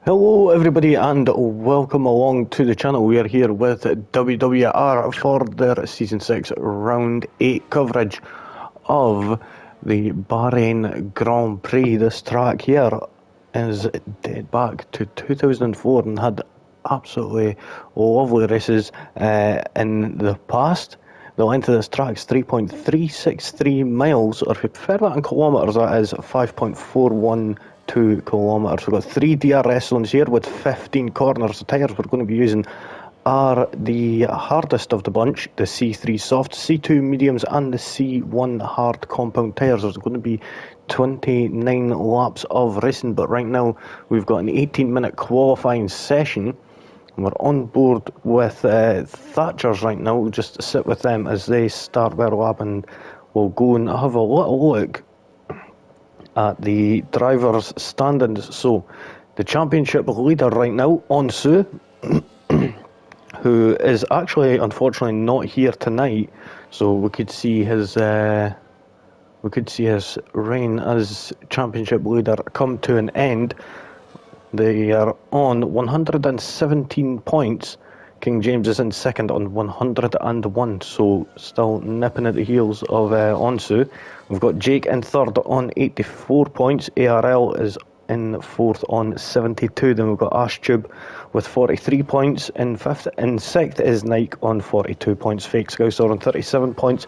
Hello everybody and welcome along to the channel. We are here with WWR for their Season 6 Round 8 coverage of the Bahrain Grand Prix. This track here is dated back to 2004 and had absolutely lovely races in the past. The length of this track is 3.363 miles, or if you prefer that in kilometres, that is 5.412 kilometres. We've got 3 DRS zones here with 15 corners. The tyres we're going to be using are the hardest of the bunch, the C3 soft, C2 mediums and the C1 hard compound tyres. There's going to be 29 laps of racing, but right now we've got an 18-minute qualifying session. We're on board with Thatchers right now. We'll just sit with them as they start their lap and we'll go and have a little look at the drivers' standings. So, the championship leader right now, Onsu, who is actually unfortunately not here tonight, so we could see his reign as championship leader come to an end. They are on 117 points. King James is in second on 101, so still nipping at the heels of Onsu. We've got Jake in third on 84 points. ARL is in fourth on 72. Then we've got Ashtube with 43 points in fifth. In sixth is Nike on 42 points. Fake Scouser on 37 points.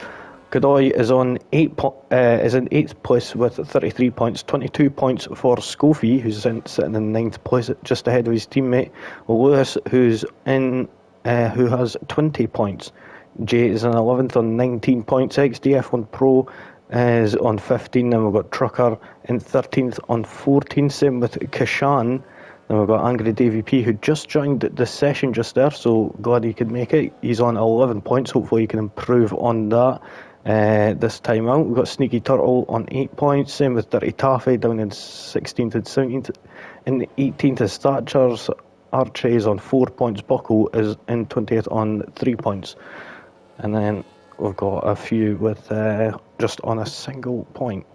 Godoy is in 8th place with 33 points, 22 points for Scofie, who's sitting in 9th place, just ahead of his teammate Lewis, who has 20 points. Jay is in 11th on 19 points. XDF1 Pro is on 15, and we've got Trucker in 13th on 14. Same with Kashan. Then we've got Angry Davey P, who just joined the session just there, so glad he could make it. He's on 11 points. Hopefully he can improve on that this time out. We've got Sneaky Turtle on 8 points. Same with Dirty Taffy down in 16th and 17th. In 18th is Thatchers. Archie is on 4 points. Buckle is in 20th on 3 points. And then we've got a few with just on a single point.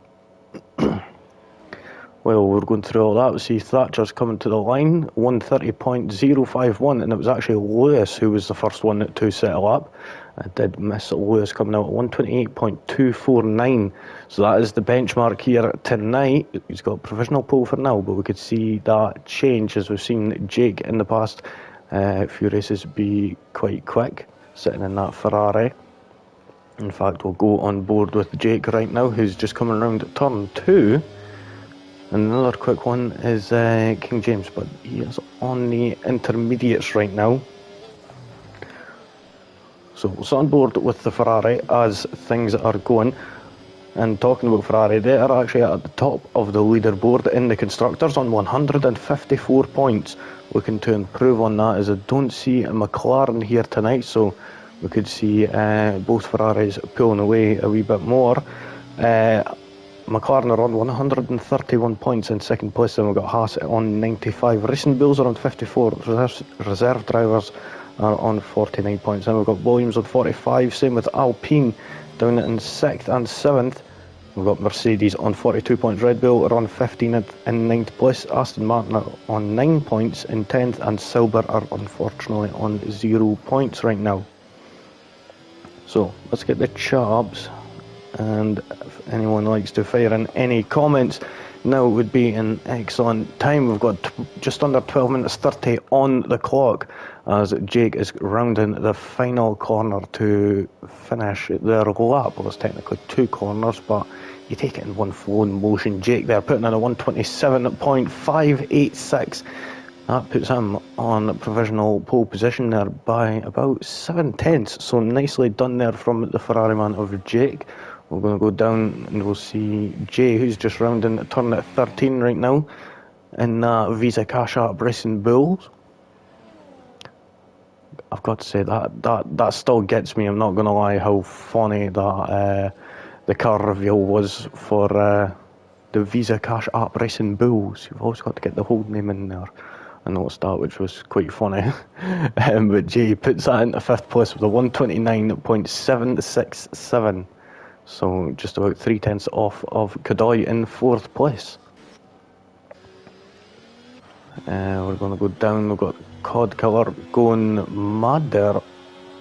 Well, we're going through all that. We see Thatcher's coming to the line, 130.051, and it was actually Lewis who was the first one to settle up. I did miss Lewis coming out at 128.249, so that is the benchmark here tonight. He's got a provisional pole for now, but we could see that change as we've seen Jake in the past few races be quite quick, sitting in that Ferrari. In fact, we'll go on board with Jake right now, who's just coming around turn 2. And another quick one is King James, but he is on the intermediates right now. So we're on board with the Ferrari as things are going. And talking about Ferrari, they are actually at the top of the leaderboard in the Constructors on 154 points. Looking to improve on that, as I don't see a McLaren here tonight, so we could see both Ferraris pulling away a wee bit more. McLaren are on 131 points in second place, and we've got Haas on 95. Racing Bulls are on 54. Reserve drivers are on 49 points. And we've got Williams on 45. Same with Alpine down in 6th and 7th. We've got Mercedes on 42 points. Red Bull are on 15 in 9th place. Aston Martin are on 9 points in 10th. And Sauber are unfortunately on 0 points right now. So let's get the chabs. And if anyone likes to fire in any comments, now would be an excellent time. We've got just under 12 minutes 30 on the clock as Jake is rounding the final corner to finish their lap. Well, there's technically 2 corners, but you take it in one flowing motion. Jake there putting in a 127.586. That puts him on provisional pole position there by about 7/10. So nicely done there from the Ferrari man of Jake. We're going to go down and we'll see Jay, who's just rounding the turn at 13 right now in Visa Cash App Racing Bulls. I've got to say that still gets me. I'm not going to lie how funny that the car reveal was for the Visa Cash App Racing Bulls. You've always got to get the whole name in there. I noticed that, which was quite funny. But Jay puts that into 5th place with a 129.767. So just about 3/10 off of Godoy in 4th place. We're going to go down. We've got Cod Killer going mad there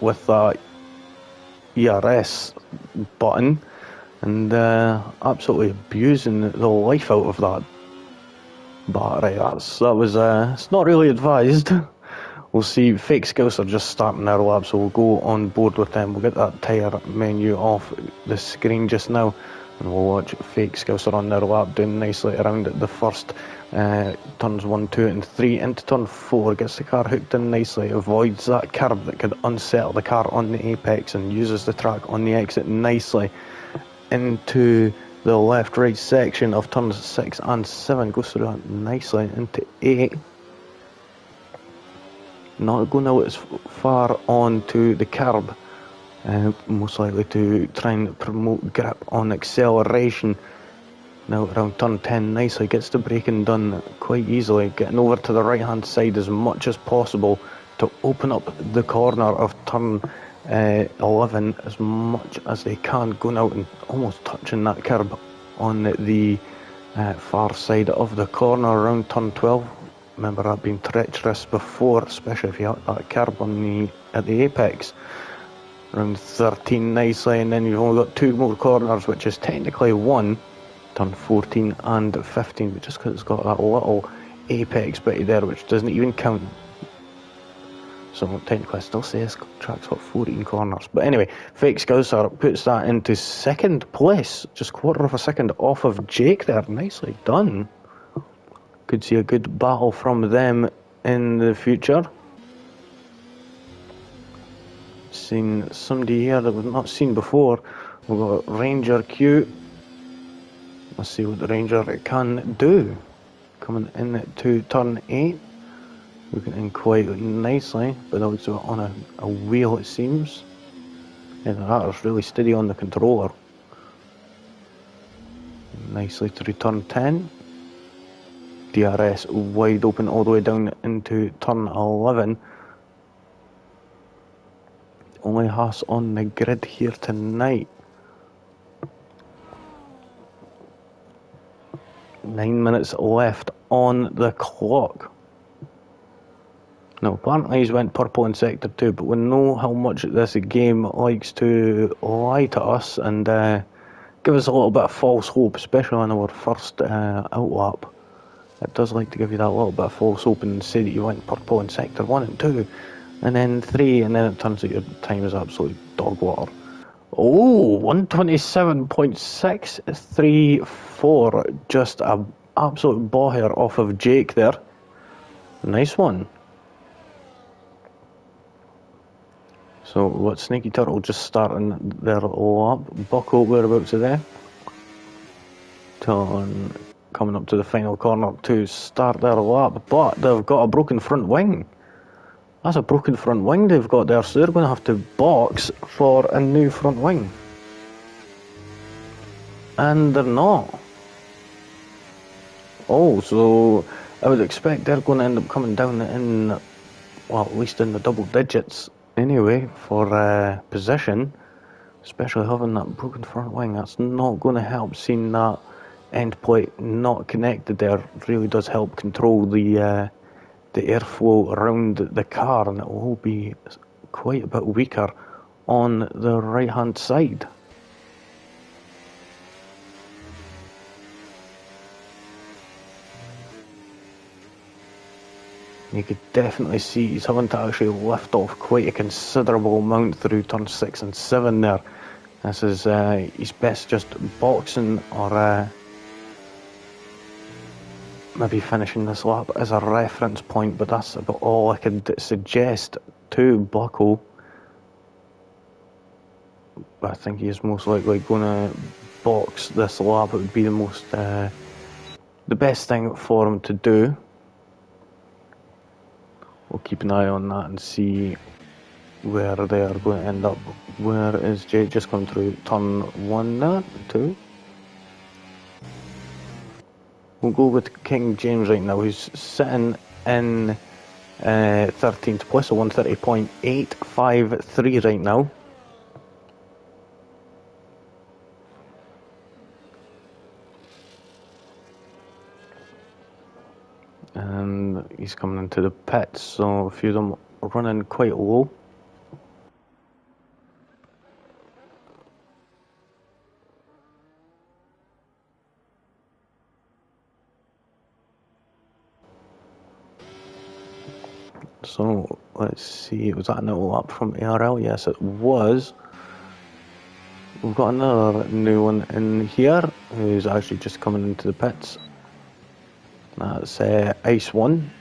with that ERS button and absolutely abusing the life out of that battery. That was it's not really advised. We'll see. Fake Scouts are just starting their lap, so we'll go on board with them. We'll get that tyre menu off the screen just now, and we'll watch Fake Scouts are on their lap, doing nicely around the first turns 1, 2 and 3 into turn 4. Gets the car hooked in nicely, avoids that curb that could unsettle the car on the apex, and uses the track on the exit nicely into the left-right section of turns 6 and 7. Goes through that nicely into 8. Not going out as far onto the curb, most likely to try and promote grip on acceleration. Now around turn 10 nicely, gets the braking done quite easily, getting over to the right hand side as much as possible to open up the corner of turn 11 as much as they can, going out and almost touching that curb on the far side of the corner around turn 12. Remember that being treacherous before, especially if you hit that curb on at the apex. Around 13 nicely, and then you've only got 2 more corners, which is technically 1, turn 14 and 15, but just because it's got that little apex bit there, which doesn't even count. So technically I still say this track's got 14 corners. But anyway, Fake Scouser puts that into second place, just quarter of a second off of Jake there. Nicely done. Could see a good battle from them in the future. Seen somebody here that we've not seen before. We've got Ranger Q. Let's see what the Ranger can do. Coming in to turn 8. Looking in quite nicely, but also on a wheel it seems. Yeah, that is really steady on the controller. Nicely through turn 10. DRS wide open all the way down into turn 11. Only Haas on the grid here tonight. 9 minutes left on the clock. Now apparently he's went purple in sector 2, but we know how much this game likes to lie to us and give us a little bit of false hope, especially on our first outlap. It does like to give you that little bit of false hope and say that you went purple in sector 1 and 2, and then 3, and then it turns out your time is absolute dog water. Oh, 127.634, just a absolute bawher off of Jake there. Nice one. So what, Snaky Turtle just starting their lap. Bucko, whereabouts are they? Turn, coming up to the final corner to start their lap, but they've got a broken front wing. That's a broken front wing they've got there, so they're going to have to box for a new front wing. And they're not. Oh, so I would expect they're going to end up coming down in, well, at least in the double digits anyway for position. Especially having that broken front wing, that's not going to help. Seeing that end plate not connected there really does help control the airflow around the car, and it will be quite a bit weaker on the right hand side. You could definitely see he's having to actually lift off quite a considerable amount through turn 6 and 7 there. This is he's best just boxing or maybe finishing this lap as a reference point, but that's about all I could suggest to Bucko. But I think he is most likely going to box this lap. It would be the best thing for him to do. We'll keep an eye on that and see where they are going to end up. Where is Jay? Just come through turn 1 now, 2. We'll go with King James right now, who's sitting in 13th place, so 130.853 right now. And he's coming into the pits, so a few of them running quite low. So let's see, was that an lap from ARL? Yes, it was. We've got another new one in here who's actually just coming into the pits. That's Ice One.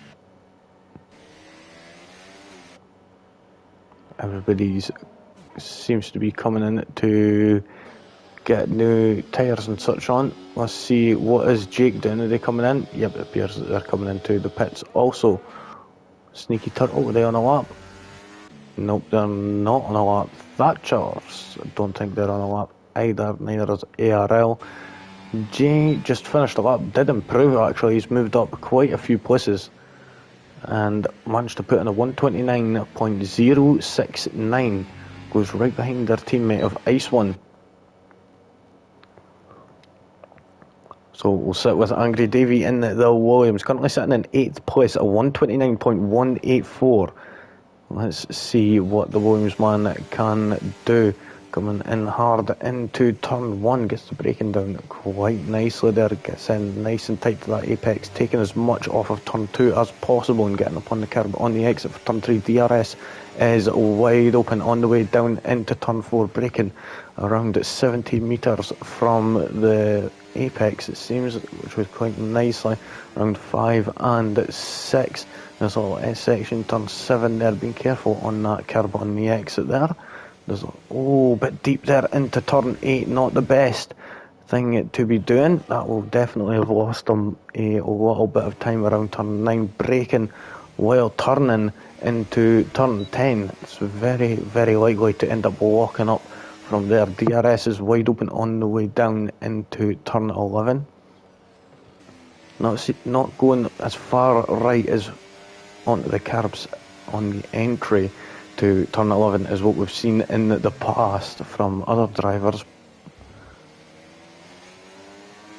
Everybody seems to be coming in to get new tyres and such on. Let's see, what is Jake doing? Are they coming in? Yep, it appears that they're coming into the pits also. Sneaky Turtle, are they on a lap? Nope, they're not on a lap. Thatchers, I don't think they're on a lap either, neither is ARL. Jay just finished the lap, did improve actually, he's moved up quite a few places and managed to put in a 129.069, goes right behind their teammate of Ice One. So we'll sit with Angry Davey in the Williams, currently sitting in 8th place at 129.184. Let's see what the Williams man can do. Coming in hard into turn 1, gets the braking down quite nicely there, gets in nice and tight to that apex, taking as much off of turn 2 as possible and getting up on the curb on the exit for turn 3. DRS is wide open on the way down into turn 4, braking around 70 metres from the apex, it seems, which was quite nicely, around 5 and 6. There's a little S section, turn 7 there, being careful on that curb on the exit there. There's a bit deep there into turn 8, not the best thing to be doing. That will definitely have lost them a little bit of time around turn 9, braking while turning into turn 10. It's very, very likely to end up locking up from there. DRS is wide open on the way down into turn 11. Not going as far right as onto the curbs on the entry to turn 11 is what we've seen in the past from other drivers.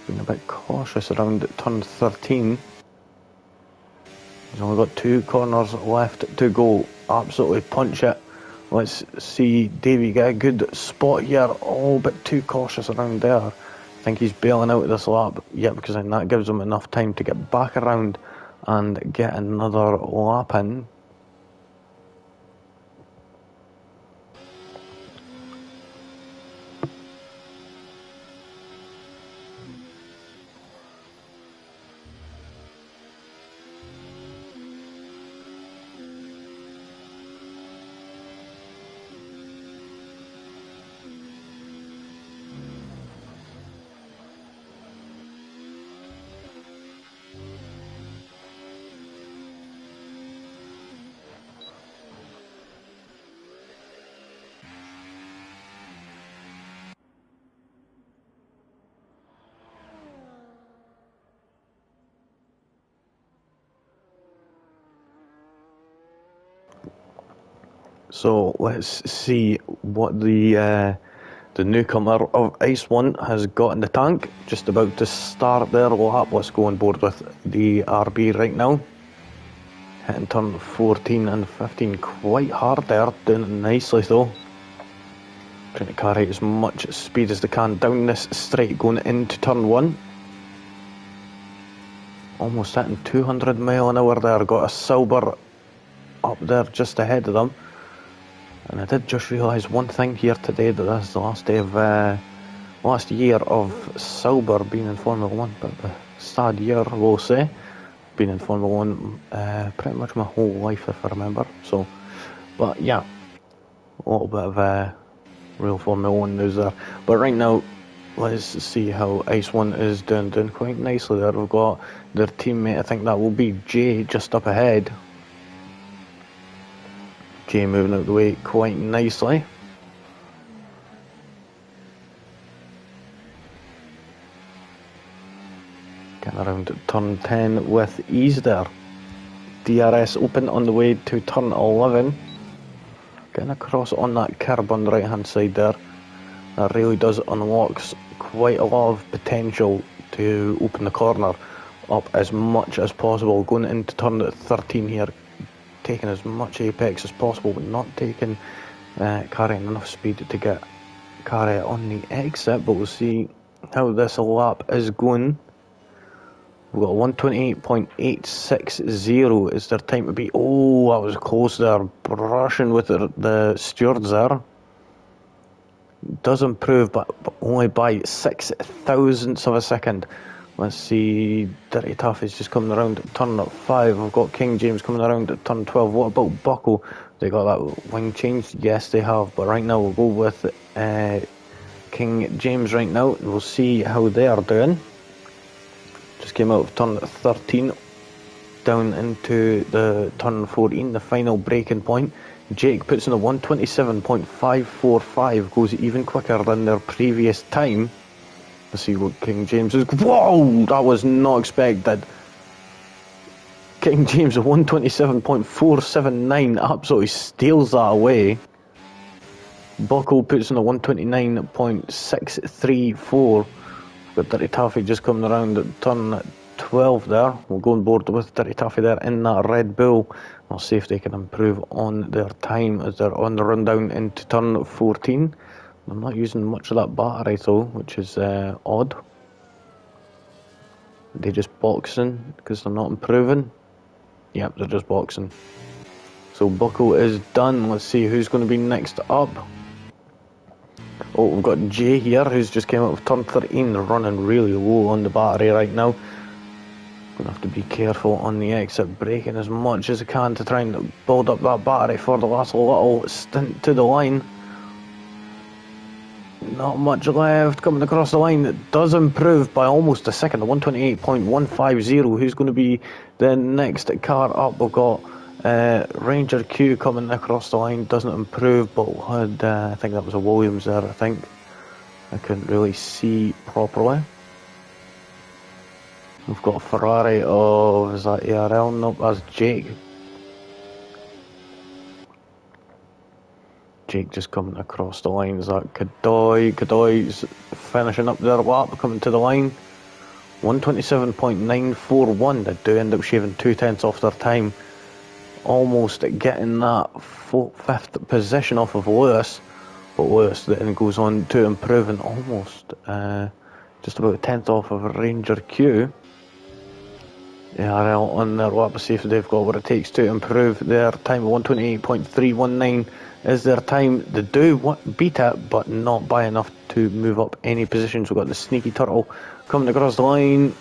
Being a bit cautious around turn 13. He's only got 2 corners left to go. Absolutely punch it. Let's see Davey get a good spot here. A bit too cautious around there. I think he's bailing out this lap. Yeah, because then that gives him enough time to get back around and get another lap in. So let's see what the newcomer of Ice One has got in the tank. Just about to start their lap. Let's go on board with the RB right now. Hitting turn 14 and 15 quite hard there, doing it nicely though. Trying to carry as much speed as they can down this straight going into turn 1. Almost hitting 200 mile an hour there. Got a Silver up there just ahead of them. And I did just realise one thing here today, that this is the last day of last year of Silver being in Formula 1. But a sad year, we'll say. Been in Formula 1 pretty much my whole life, if I remember. So, but yeah, a little bit of real Formula 1 news there. But right now, let's see how Ice One is doing quite nicely there. We've got their teammate, I think that will be Jay, just up ahead. Jay moving out the way quite nicely. Getting around turn 10 with ease there. DRS open on the way to turn 11. Getting across on that curb on the right hand side there. That really does unlock quite a lot of potential to open the corner up as much as possible. Going into turn 13 here, taking as much apex as possible, but not taking carrying enough speed to get carry on the exit. But we'll see how this lap is going. We've got 128.860 is their time to be. Oh, that was close there, brushing with the stewards there. Does improve, but only by 6 thousandths of a second. Let's see, Dirty Tough is just coming around at turn 5. We've got King James coming around at turn 12. What about Buckle? They got that wing change? Yes, they have. But right now we'll go with King James right now. We'll see how they are doing. Just came out of turn 13, down into the turn 14, the final breaking point. Jake puts in a 127.545, goes even quicker than their previous time. Let's see what King James is. Whoa, that was not expected. King James 127.479, absolutely steals that away. Buckle puts in a 129.634. Got Dirty Taffy just coming around at turn 12 there. We'll go on board with Dirty Taffy there in that Red Bull. We'll see if they can improve on their time as they're on the rundown into turn 14. I'm not using much of that battery though, which is odd. They just boxing because they're not improving. Yep, they're just boxing. So Buckle is done. Let's see who's going to be next up. Oh, we've got Jay here, who's just came out of turn 13, running really low on the battery right now. Gonna have to be careful on the exit, braking as much as I can to try and build up that battery for the last little stint to the line. Not much left, coming across the line. It does improve by almost a second, 128.150. Who's going to be the next car up? We've got Ranger Q coming across the line, doesn't improve, but had, I think that was a Williams there, I think. I couldn't really see properly. We've got a Ferrari of, is that ARL? Nope, that's Jake. Jake just coming across the line. Is that Kadoy? Kadoy's finishing up their lap, coming to the line. 127.941. They do end up shaving 2/10 off their time. Almost getting that 5th position off of Lewis. But Lewis then goes on to improving almost just about a 10th off of Ranger Q. ARL on their lap to see if they've got what it takes to improve their time. 128.319 is their time. They do beat it, but not by enough to move up any positions. We've got the Sneaky Turtle coming across the line.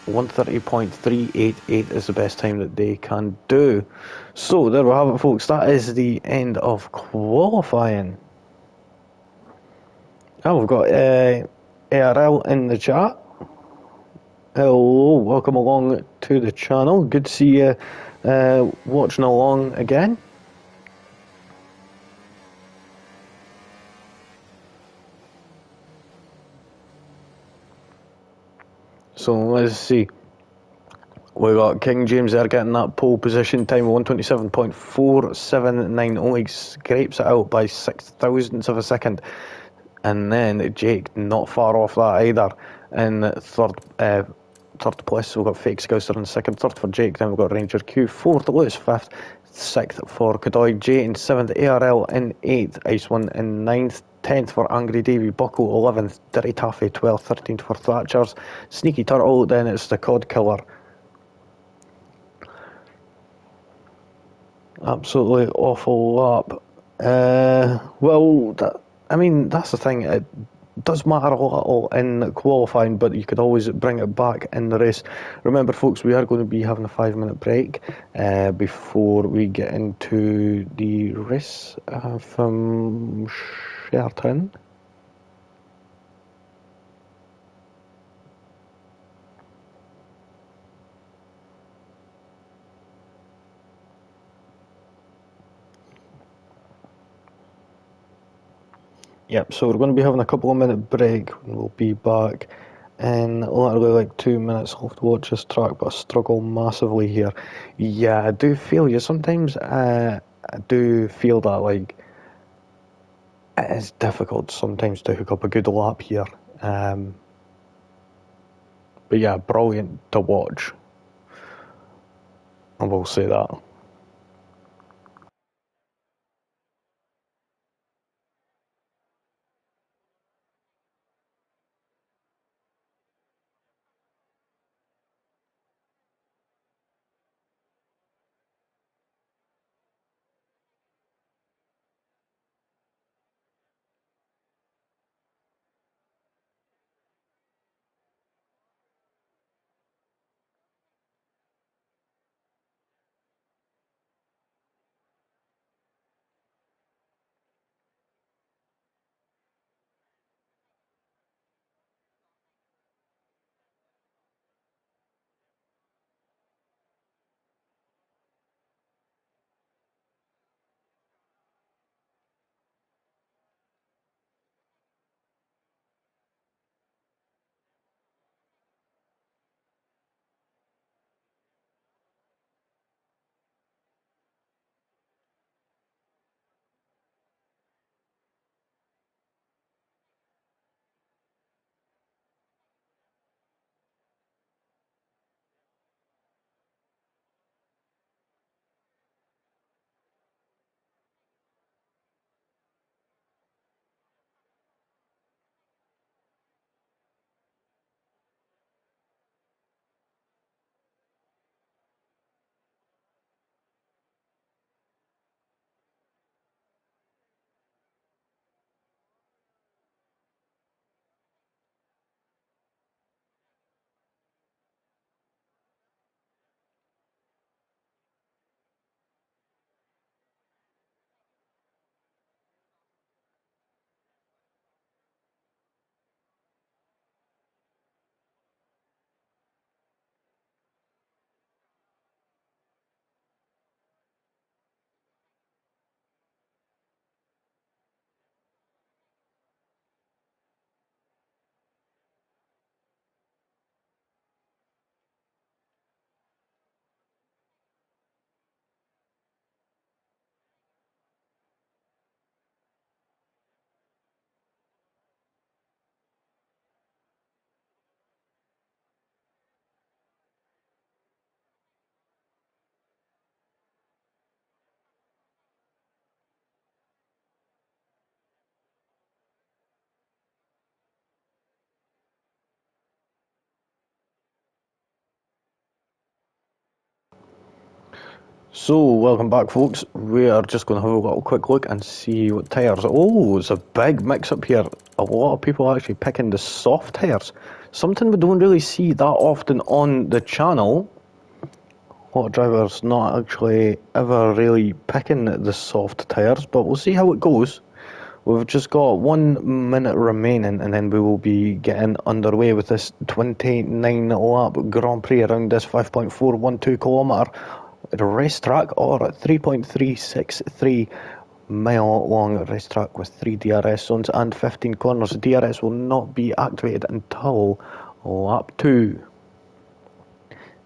130.388 is the best time that they can do. So there we have it, folks. That is the end of qualifying. And we've got ARL in the chat. Hello, welcome along to the channel. Good to see you watching along again. So let's see. We got King James there getting that pole position time, 127.479, only scrapes it out by 6 thousandths of a second. And then Jake not far off that either in third place. We've got Fake Scouser in second, third for Jake, then we've got Ranger Q, fourth, Lewis fifth, sixth for Kadoy, J in seventh, ARL in eighth, Ice One in ninth, 10th for Angry Davy, Buckle 11th, Dirty Taffy 12th, 13th for Thatchers, Sneaky Turtle, then it's the Cod Killer. Absolutely awful lap. Well, that's the thing. It does matter a little in qualifying, but you could always bring it back in the race. Remember, folks, we are going to be having a 5-minute break before we get into the race from Sherton. Yep, so we're going to be having a couple of minute break. We'll be back in literally like 2 minutes. I'll have to watch this track, but I struggle massively here. Yeah, I do feel you. Sometimes I do feel that like it is difficult sometimes to hook up a good lap here. But yeah, brilliant to watch. I will say that. So, welcome back, folks. We are just going to have a little quick look and see what tyres. Oh, it's a big mix up here. A lot of people actually picking the soft tyres. Something we don't really see that often on the channel. A lot of drivers not actually ever really picking the soft tyres, but we'll see how it goes. We've just got 1 minute remaining and then we will be getting underway with this 29 lap Grand Prix around this 5.412 kilometre racetrack, or 3.363 mile long racetrack with 3 DRS zones and 15 corners. DRS will not be activated until lap 2.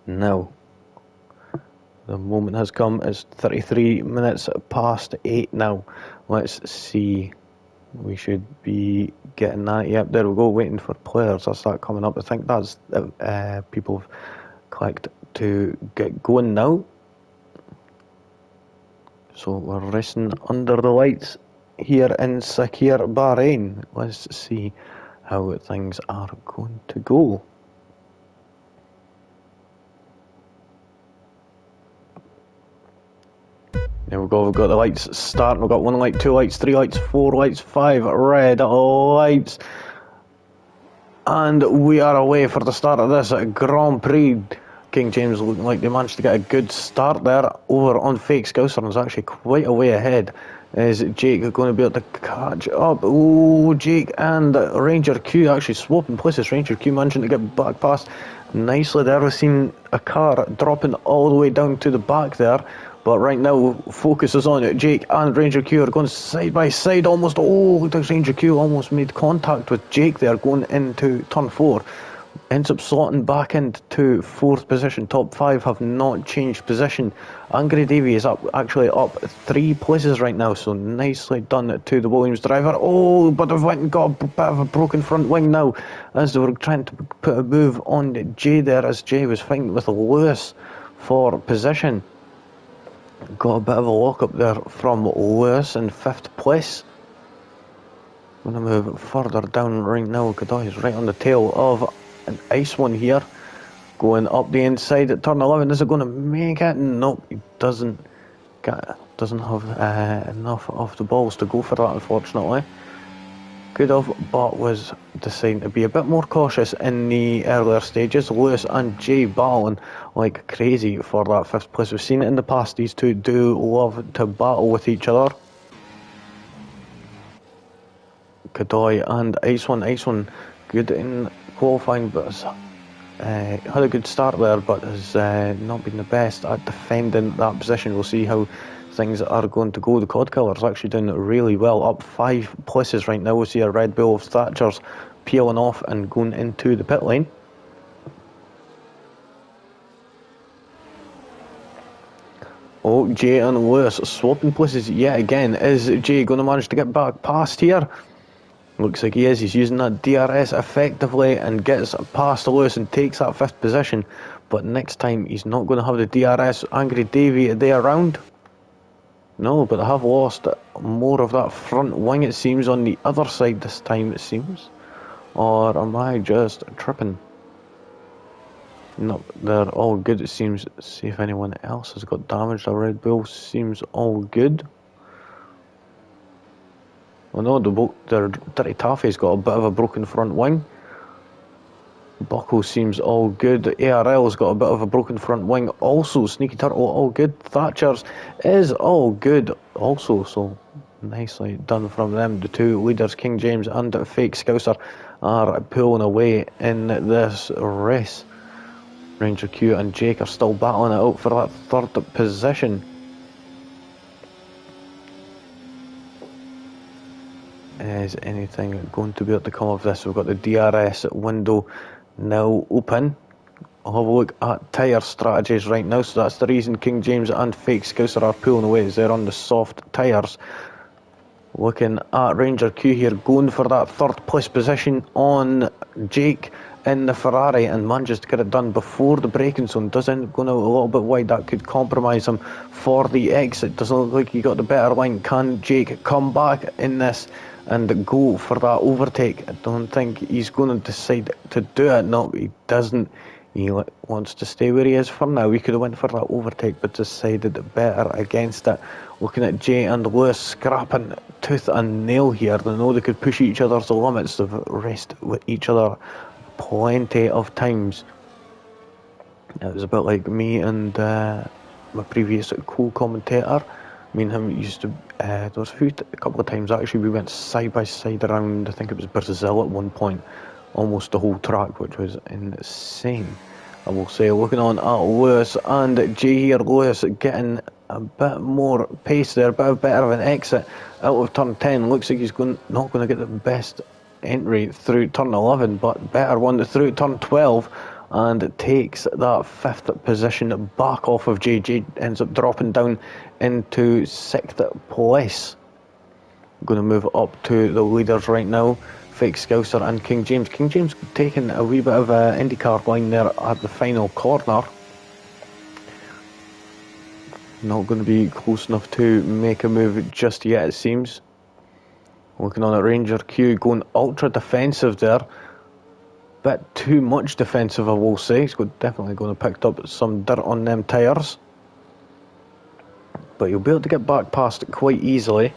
Now, the moment has come. It's 33 minutes past 8 now. Let's see. We should be getting that. Yep, there we go. Waiting for players. That's that coming up. I think that's people have clicked to get going now. So we're racing under the lights here in Sakir, Bahrain. Let's see how things are going to go. There we go, we've got the lights starting. We've got 1 light, 2 lights, 3 lights, 4 lights, 5 red lights. And we are away for the start of this Grand Prix. King James looking like they managed to get a good start there over on Fake Scouser. Is actually quite a way ahead. Is Jake going to be able to catch up? Oh, Jake and Ranger Q actually swapping places. Ranger Q managing to get back past nicely there. We've seen a car dropping all the way down to the back there. But right now, focus is on it. Jake and Ranger Q are going side by side almost. Oh, look, Ranger Q almost made contact with Jake there going into turn 4. ends up slotting back into 4th position. Top 5 have not changed position. Angry Davy is actually up 3 places right now, so nicely done to the Williams driver. Oh, but they've went and got a bit of a broken front wing now, as they were trying to put a move on Jay there, as Jay was fighting with Lewis for position. Got a bit of a lock up there from Lewis in 5th place. I'm going to move further down right now. Godoy is right on the tail of an Ice One here. Going up the inside at turn 11. Is it going to make it? Nope, he doesn't have enough of the balls to go for that, unfortunately. Could have, but was deciding to be a bit more cautious in the earlier stages. Lewis and Jay battling like crazy for that 5th place. We've seen it in the past. These two do love to battle with each other. Godoy and Ice One good in qualifying, but had a good start there, but has not been the best at defending that position. We'll see how things are going to go. The Cod Killer's actually doing really well, up 5 places right now. We'll see a Red Bull of Thatcher's peeling off and going into the pit lane. Oh, Jay and Lewis swapping places yet again. Is Jay going to manage to get back past here? Looks like he is. He's using that DRS effectively and gets past Lewis and takes that 5th position. But next time he's not going to have the DRS. Angry Davy, are they around? No, but I have lost more of that front wing, it seems, on the other side this time, it seems. Or am I just tripping? No, they're all good, it seems. See if anyone else has got damaged. The Red Bull seems all good. Well, no, the Dirty Taffy's got a bit of a broken front wing. Buckle seems all good. ARL's got a bit of a broken front wing. Also, Sneaky Turtle, all good. Thatcher's is all good also, so nicely done from them. The two leaders, King James and Fake Scouser, are pulling away in this race. Ranger Q and Jake are still battling it out for that 3rd position. Is anything going to be able to come of this? We've got the DRS window now open. I'll have a look at tyre strategies right now. So that's the reason King James and Fake Scouser are pulling away, is they're on the soft tyres. Looking at Ranger Q here, going for that 3rd place position on Jake in the Ferrari, and manages to get it done before the braking zone. Does end up going out a little bit wide. That could compromise him for the exit. Doesn't look like he got the better line. Can Jake come back in this and go for that overtake? I don't think he's going to decide to do it. No, he doesn't. He wants to stay where he is for now. He could have went for that overtake, but decided better against it. Looking at Jay and Lewis scrapping tooth and nail here. They know they could push each other's limits. They've raced with each other plenty of times. It was a bit like me and my previous co-commentator. Me and him used to, there was a couple of times actually we went side by side around, I think it was Brazil at one point, almost the whole track, which was insane, I will say. Looking on at Lewis and Jay here. Lewis getting a bit more pace there, a bit better of an exit out of turn 10. Looks like he's not going to get the best entry through turn 11, but better one through turn 12, and takes that 5th position back off of Jay. Jay ends up dropping down into 6th place. I'm going to move up to the leaders right now, Fake Scouser and King James. King James taking a wee bit of an IndyCar line there at the final corner. Not going to be close enough to make a move just yet, it seems. Looking on at Ranger Q, going ultra defensive there. Bit too much defensive, I will say. He's definitely going to pick up some dirt on them tyres. But you'll be able to get back past it quite easily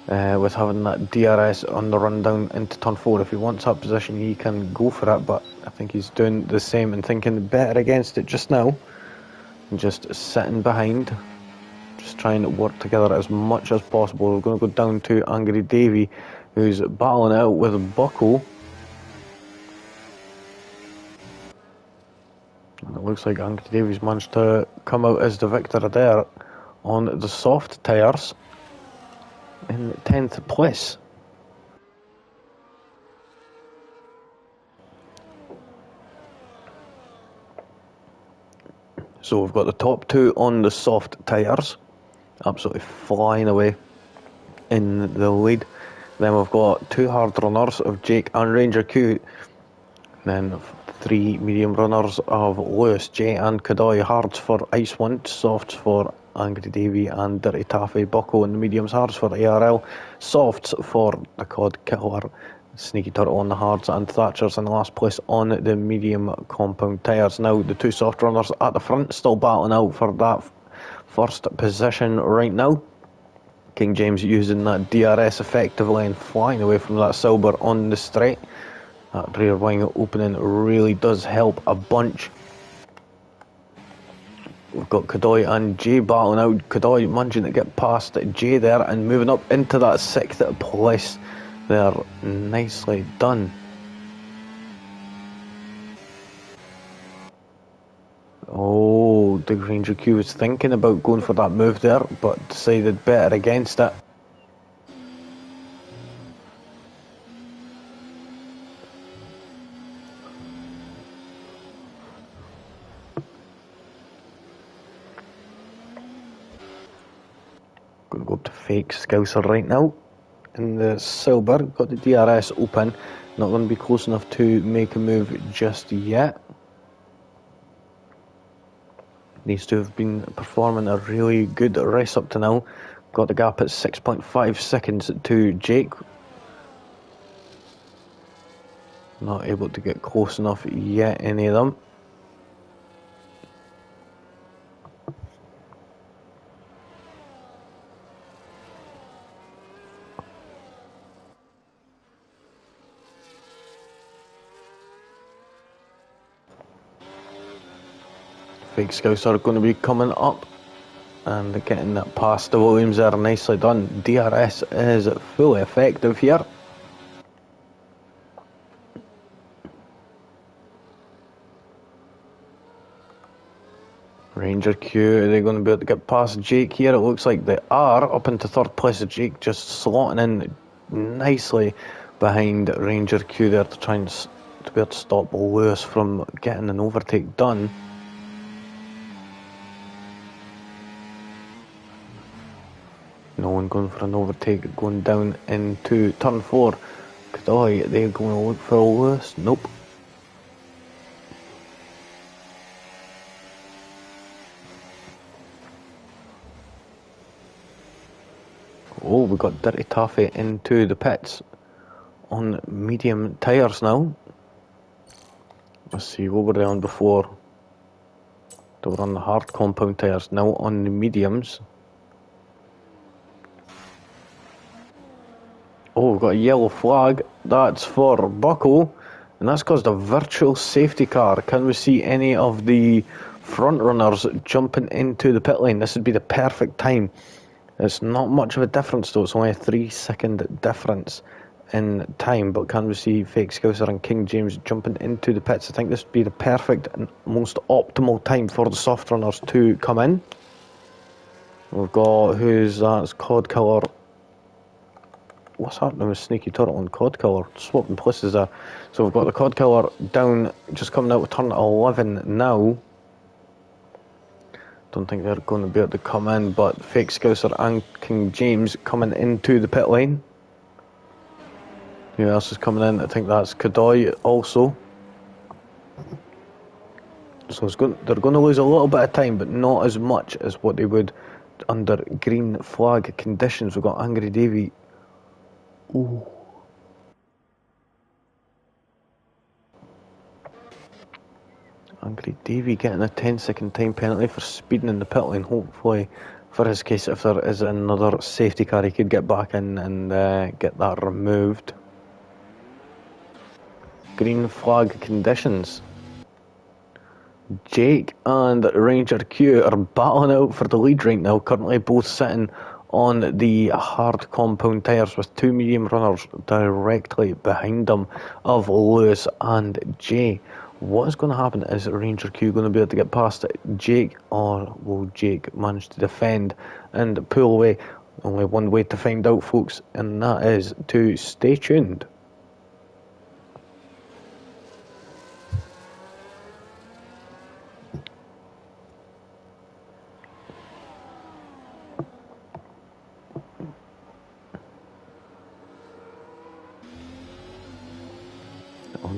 with having that DRS on the run down into turn 4. If he wants that position, he can go for it, but I think he's doing the same and thinking better against it just now. And just sitting behind, just trying to work together as much as possible. We're going to go down to Angry Davy, who's battling it out with Buckle. And it looks like Angry Davy's managed to come out as the victor there on the soft tyres in 10th place. So we've got the top two on the soft tyres, absolutely flying away in the lead. Then we've got two hard runners of Jake and Ranger Q. Then three medium runners of Lewis, J and Kadoy. Hards for Ice One, softs for Angry Davy and Dirty Taffy. Bucko and the mediums, hards for ARL, softs for the Cod Killer, Sneaky Turtle on the hards, and Thatcher's in last place on the medium compound tyres. Now the two soft runners at the front still battling out for that first position right now. King James using that DRS effectively and flying away from that Silver on the straight. That rear wing opening really does help a bunch. We've got Kadoy and Jay battling out. Kadoy managing to get past Jay there and moving up into that sixth place there. Nicely done. Oh, the Ranger Q was thinking about going for that move there, but decided better against it. Going to go up to Fake Scouser right now. In the Silver, got the DRS open. Not going to be close enough to make a move just yet. These two have been performing a really good race up to now. Got the gap at 6.5 seconds to Jake. Not able to get close enough yet, any of them. Fake Scouts are going to be coming up and getting that past the Williams there. Nicely done. DRS is fully effective here. Ranger Q, are they going to be able to get past Jake here? It looks like they are. Up into third place of Jake, just slotting in nicely behind Ranger Q there to try and to be able to stop Lewis from getting an overtake done. No one going for an overtake, going down into turn 4. Kadoy, they're going to look for Lewis. Nope. Oh, we got Dirty Taffy into the pits on medium tyres now. Let's see, what were they on before? They were on the hard compound tyres, now on the mediums. Oh, we've got a yellow flag. That's for Bucko, and that's caused a virtual safety car. Can we see any of the front runners jumping into the pit lane? This would be the perfect time. It's not much of a difference though, it's only a 3-second difference in time, but can we see Fake Scouser and King James jumping into the pits? I think this would be the perfect and most optimal time for the soft runners to come in. We've got, who's that? It's Cod Killer. What's happening with Sneaky Turtle and Cod Killer? Swapping places there. So we've got the Cod Killer down, just coming out of turn 11 now. Don't think they're going to be able to come in, but Fake Scouser and King James coming into the pit lane. Who else is coming in? I think that's Kadoy also. So they're going to lose a little bit of time, but not as much as what they would under green flag conditions. We've got Angry Davy. Ooh. Angry Davy getting a 10-second time penalty for speeding in the pit lane. Hopefully, for his case, if there is another safety car, he could get back in and get that removed. Green flag conditions. Jake and Ranger Q are battling out for the lead right now, currently both sitting on the hard compound tyres with two medium runners directly behind them of Lewis and Jay. What is going to happen? Is Ranger Q going to be able to get past Jake, or will Jake manage to defend and pull away? Only one way to find out, folks, and that is to stay tuned.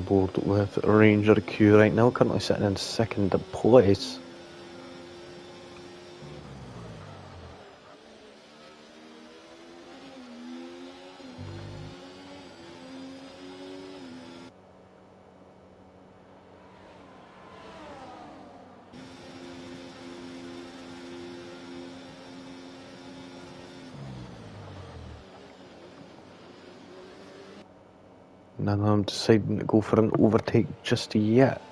on board with Ranger Q right now, currently sitting in second place. None of them deciding to go for an overtake just yet.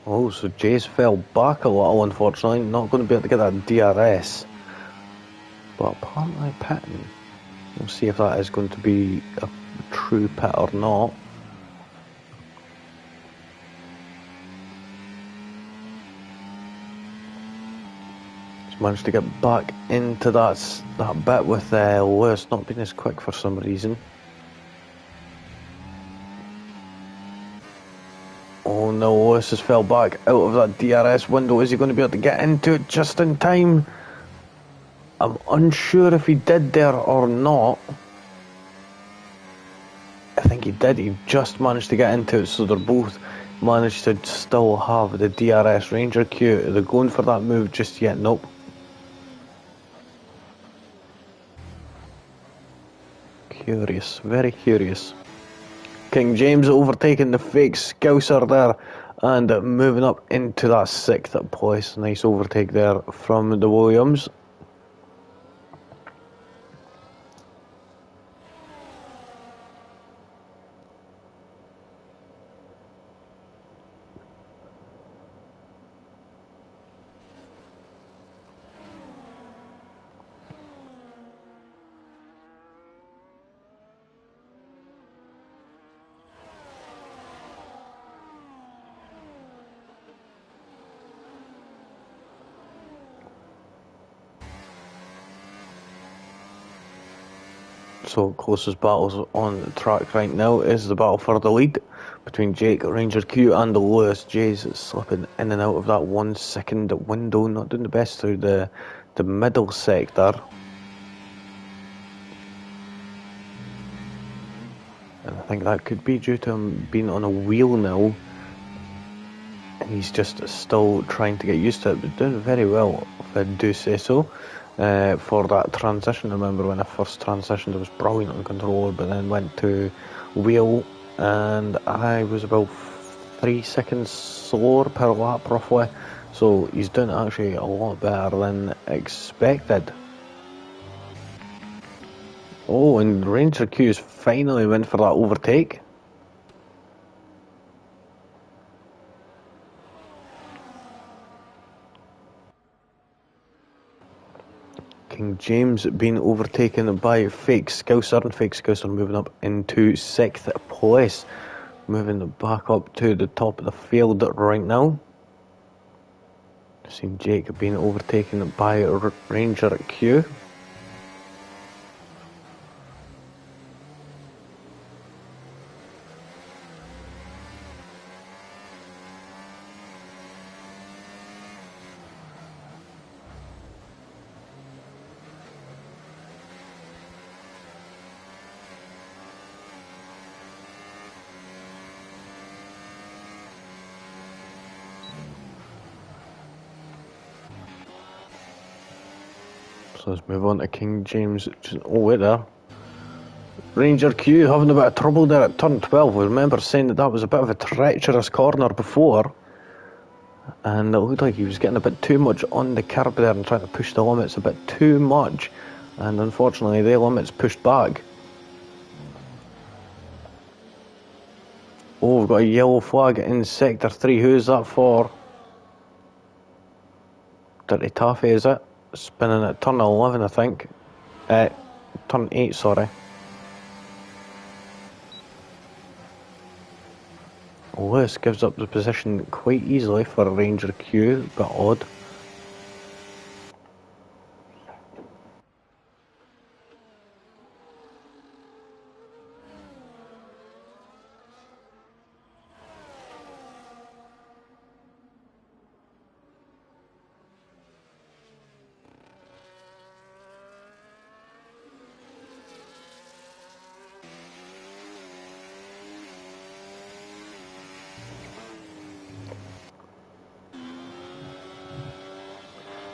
Oh, so Jace fell back a little, unfortunately. Not going to be able to get that DRS. But apparently pitting. We'll see if that is going to be a true pit or not. He's managed to get back into that bit with Lewis not being as quick for some reason. Oh no, Lewis has fell back out of that DRS window. Is he going to be able to get into it just in time? I'm unsure if he did there or not. I think he did. He just managed to get into it, so they're both managed to still have the DRS. Ranger Q, are they going for that move just yet? Nope. Curious, very curious. King James overtaking the fake Scouser there and moving up into that 6th place. Nice overtake there from the Williams. So closest battles on the track right now is the battle for the lead between Jake, Ranger Q and Lewis. Jay's slipping in and out of that 1 second window, not doing the best through the middle sector. And I think that could be due to him being on a wheel now. And he's just still trying to get used to it, but doing very well, if I do say so. For that transition, I remember when I first transitioned, I was brilliant on controller, but then went to wheel, and I was about 3 seconds slower per lap roughly. So he's doing actually a lot better than expected. Oh, and Ranger Q's finally went for that overtake. King James being overtaken by Fake Scouser, and Fake Scouser moving up into 6th place. Moving back up to the top of the field right now. I've seen Jake being overtaken by Ranger Q. So let's move on to King James. Oh, wait there. Ranger Q having a bit of trouble there at turn 12. We remember saying that was a bit of a treacherous corner before. And it looked like he was getting a bit too much on the curb there and trying to push the limits a bit too much. And unfortunately, the limits pushed back. Oh, we've got a yellow flag in Sector 3. Who's that for? Dirty Taffy, is it? Spinning at turn 11, I think. Turn 8, sorry. Lewis gives up the position quite easily for Ranger Q, but odd.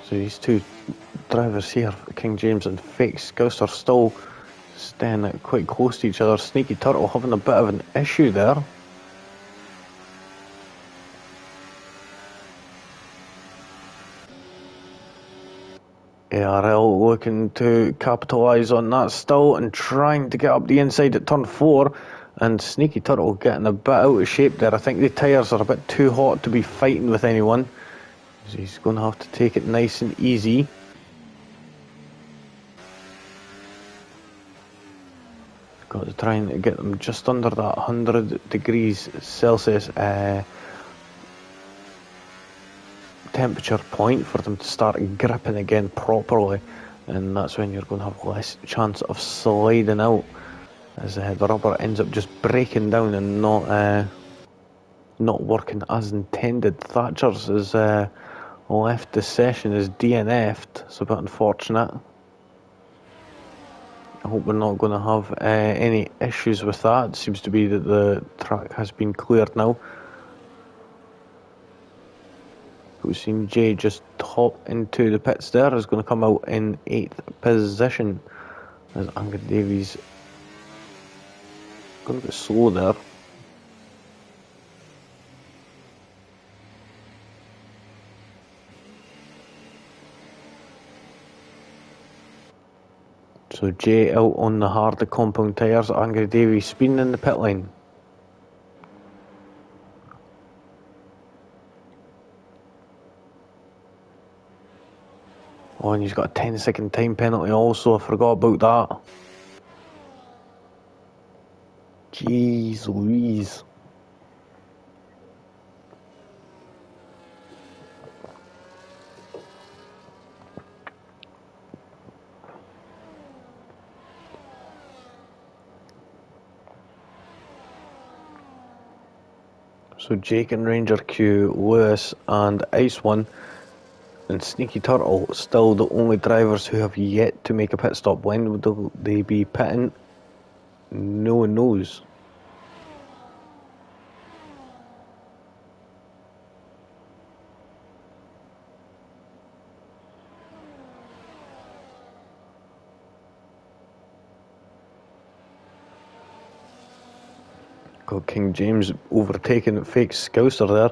So these two drivers here, King James and Fake Scouse, are still staying quite close to each other. Sneaky Turtle having a bit of an issue there. ARL looking to capitalise on that still and trying to get up the inside at turn 4, and Sneaky Turtle getting a bit out of shape there. I think the tyres are a bit too hot to be fighting with anyone, so he's going to have to take it nice and easy. Got to try and get them just under that 100 degrees Celsius temperature point for them to start gripping again properly, and that's when you're going to have less chance of sliding out, as the rubber ends up just breaking down and not working as intended. Thatcher's has left the session, is DNF'd. It's a bit unfortunate. I hope we're not going to have any issues with that. It seems to be that the track has been cleared now. We've seen Jay just hop into the pits there. Is going to come out in 8th position, as Angry Davies going to get slow there. So Jay out on the hard compound tyres, Angry Davies speeding in the pit lane. Oh, and he's got a 10-second time penalty also, I forgot about that. Jeez Louise. So Jake and Ranger Q, Lewis and Ice One, and Sneaky Turtle still the only drivers who have yet to make a pit stop. When will they be pitting? No one knows. Got King James overtaking Fake Scouser there.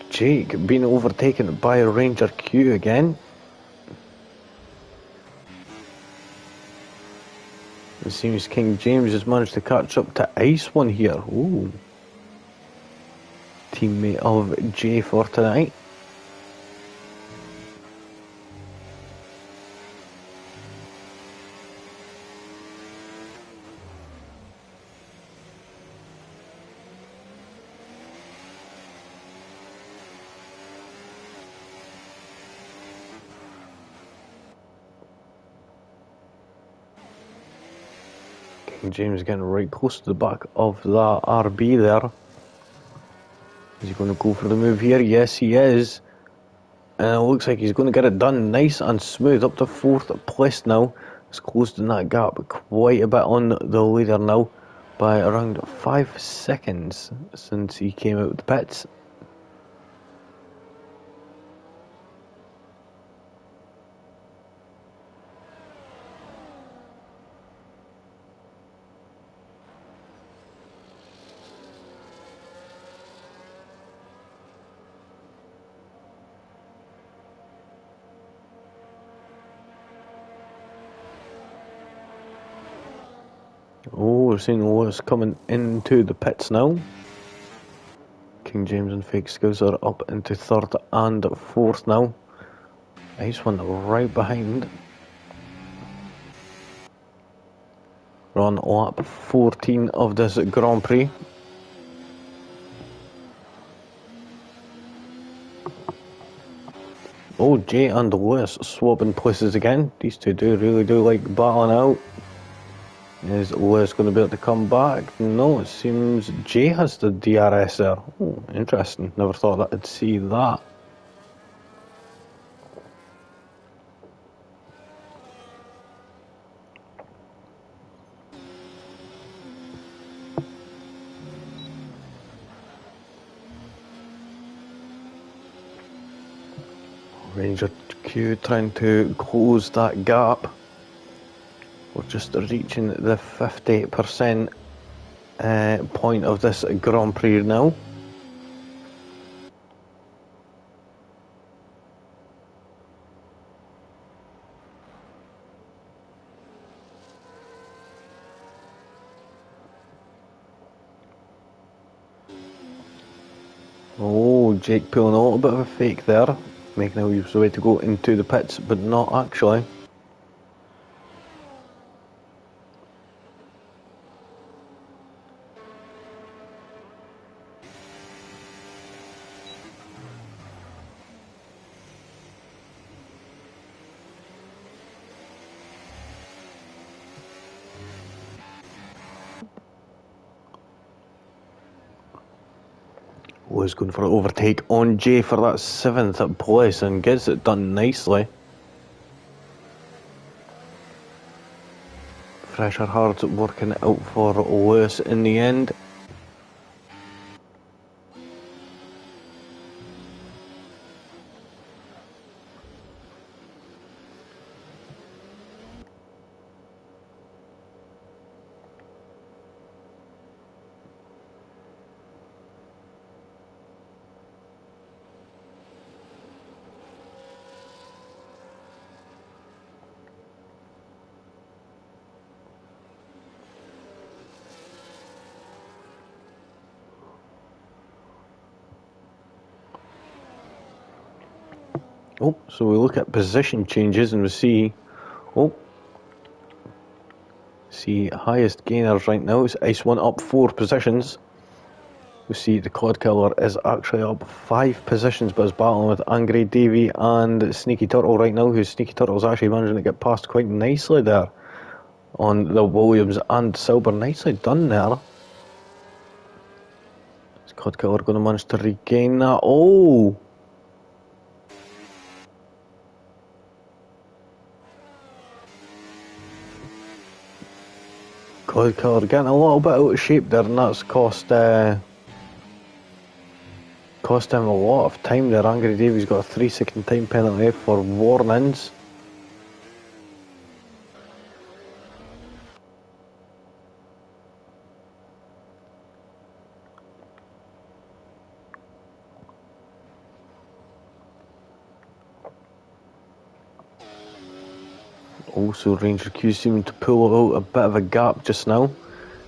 Jake being overtaken by Ranger Q again. It seems King James has managed to catch up to Ice One here. Ooh. Teammate of Jay for tonight. James getting right close to the back of that RB there. Is he going to go for the move here? Yes, he is. And it looks like he's going to get it done nice and smooth. Up to 4th place now. He's closed in that gap quite a bit on the leader now, by around 5 seconds since he came out of the pits. Oh, we're seeing Lewis coming into the pits now. King James and Fake Scouts are up into 3rd and 4th now. Ice One right behind. We're on lap 14 of this Grand Prix. Jay and Lewis swapping places again. These two really do like battling out. Is Lewis going to be able to come back? No, it seems Jay has the DRS there. Oh, interesting. Never thought that I'd see that. Ranger Q trying to close that gap. We're just reaching the 50% point of this Grand Prix now. Oh, Jake pulling a little bit of a fake there, making a wee way to go into the pits, but not actually. Was going for an overtake on Jay for that 7th place and gets it done nicely. Fresher hard working out for Lewis in the end. Oh, so we look at position changes and we see, see highest gainers right now is Ice One up 4 positions. We see the Cod Killer is actually up 5 positions, but is battling with Angry Davy and Sneaky Turtle right now, who Sneaky Turtle is actually managing to get past quite nicely there on the Williams and Silver. Nicely done there. Is Cod Killer going to manage to regain that? Oh! Cod Killer getting a little bit out of shape there, and that's cost him a lot of time there. Angry Davy's got a 3-second time penalty for warnings. Also, Ranger Q seeming to pull out a bit of a gap just now.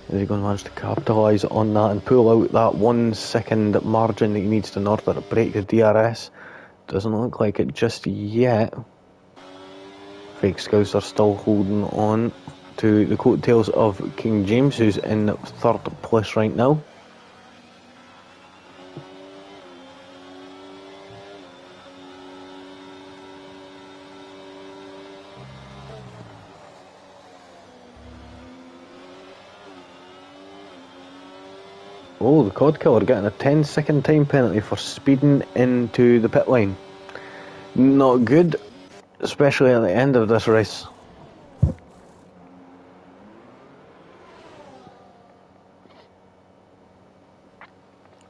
Is he going to manage to capitalise on that and pull out that 1 second margin that he needs to in order to break the DRS? Doesn't look like it just yet. Fake Scouts are still holding on to the coattails of King James, who's in 3rd place right now. Oh, the Cod Killer getting a 10-second time penalty for speeding into the pit lane. Not good, especially at the end of this race.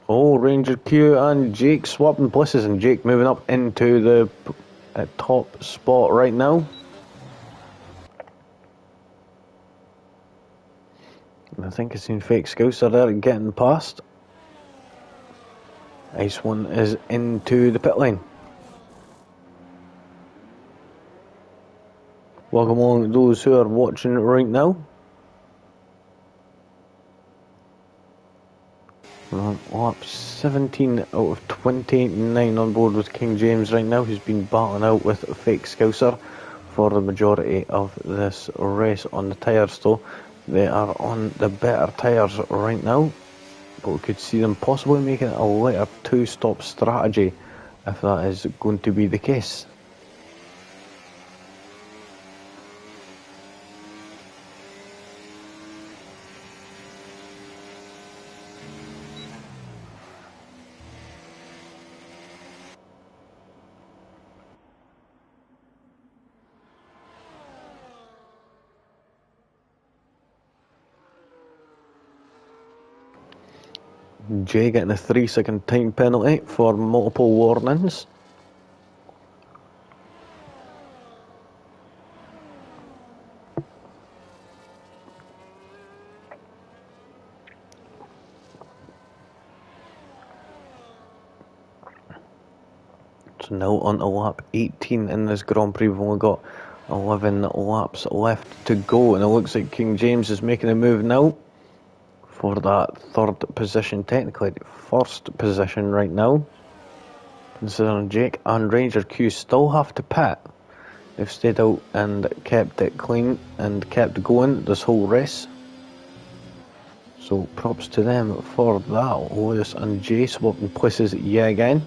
Oh, Ranger Q and Jake swapping places, and Jake moving up into the top spot right now. I think I've seen Fake Scouser there getting past. Ice One is into the pit lane. Welcome along those who are watching right now. We're on lap 17 out of 29 on board with King James right now, who's been battling out with Fake Scouser for the majority of this race on the tyres though. They are on the better tyres right now, but we could see them possibly making a later 2-stop strategy if that is going to be the case. Jay getting a 3-second time penalty for multiple warnings. So now on to lap 18 in this Grand Prix. We've only got 11 laps left to go, and it looks like King James is making a move now for that third position, technically first position right now. Considering Jake and Ranger Q still have to pit. They've stayed out and kept it clean and kept going this whole race. So props to them for that. Lewis and Jay swapping places yet again.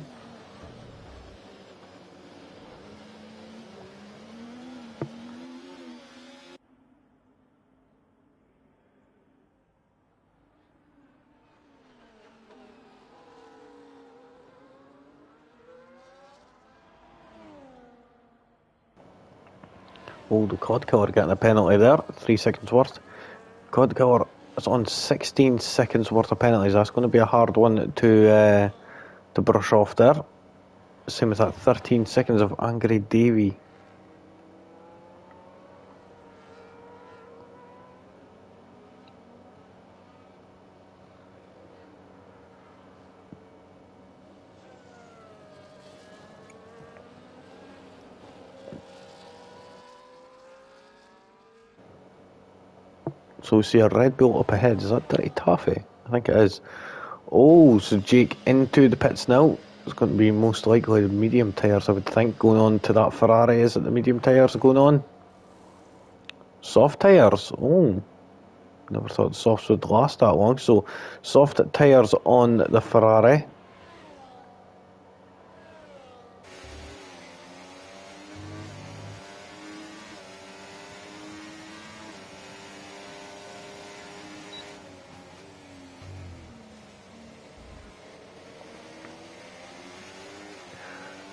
Oh, the Cod Killer getting a penalty there, 3 seconds worth. Cod Killer is on 16 seconds worth of penalties. That's going to be a hard one to brush off there. Same as that 13 seconds of Angry Davy. So we see a Red Bull up ahead. Is that Dirty Taffy? I think it is. Oh, so Jake into the pits now. It's going to be most likely the medium tyres, I would think, going on to that Ferrari. Is it the medium tyres going on? Soft tyres. Oh, never thought softs would last that long. So soft tyres on the Ferrari.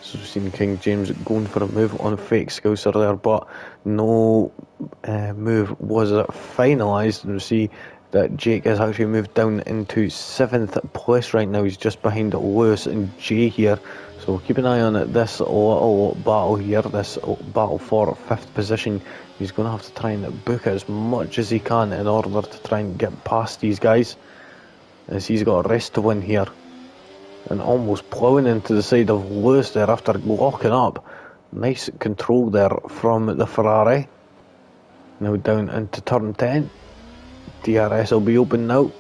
So we've seen King James going for a move on Fake Scouser there, but no move was finalised. And we see that Jake has actually moved down into 7th place right now. He's just behind Lewis and Jay here. So keep an eye on this little battle here, this battle for 5th position. He's going to have to try and book it as much as he can in order to try and get past these guys, as he's got a race to win here. And almost ploughing into the side of Lewis there after locking up. Nice control there from the Ferrari. Now down into turn 10. DRS will be open now.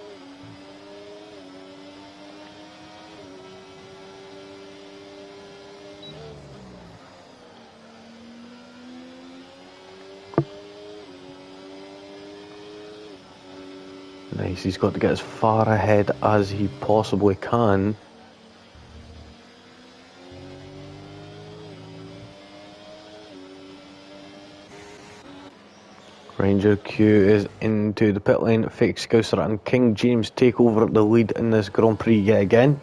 Nice, he's got to get as far ahead as he possibly can. Ranger Q is into the pit lane. Fake Scouser and King James take over the lead in this Grand Prix yet again.